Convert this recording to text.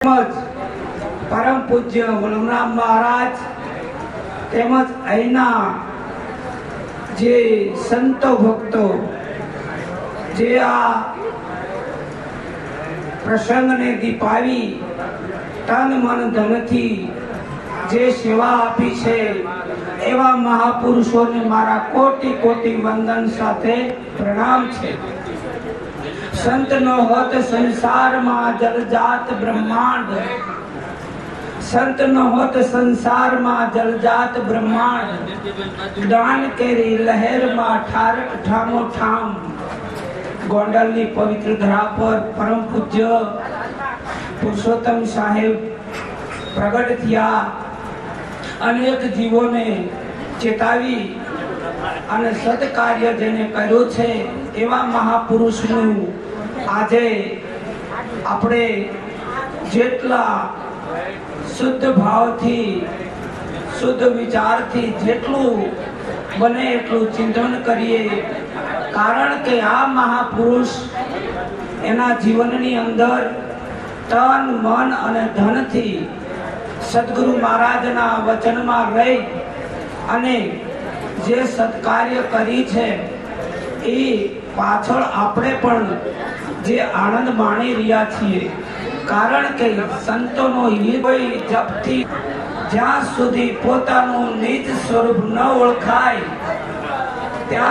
परम पूज्य वलमराम महाराज તેમજ અહીંના જે સંતો ભક્તો જે આ પ્રસંગને દીપાવી તન મન ધનથી જે સેવા આપી છે એવા મહાપુરુષોને મારા કોટી કોટી વંદન સાથે પ્રણામ છે। संत नो होत संसार मां जलजात ब्रह्मांड, संत नो होत संसार मां जलजात ब्रह्मांड, दान केरी लहर मां ठार ठामो ठाम। गोंडलनी पवित्र धरा पर परम पूज्य पुरुषोत्तम साहेब प्रगट थिया। अनेक जीवों ने चेतावी અને સત્કાર્ય જેને કર્યું છે એવા મહાપુરુષનું આજે આપણે જેટલા શુદ્ધ ભાવથી શુદ્ધ વિચારથી જેટલું બને એટલું ચિંતન કરીએ, કારણ કે આ મહાપુરુષ એના જીવનની અંદર તન મન અને ધનથી સદગુરુ મહારાજના વચનમાં રહી અને જે સત્કાર્ય કરી છે એ પાછળ આપણે પણ જે આનંદ માણી રહ્યા છીએ, કારણ કે સંતોનો હૃદય જપથી જ્યાં સુધી પોતાનું નિજ સ્વરૂપ ન ઓળખાય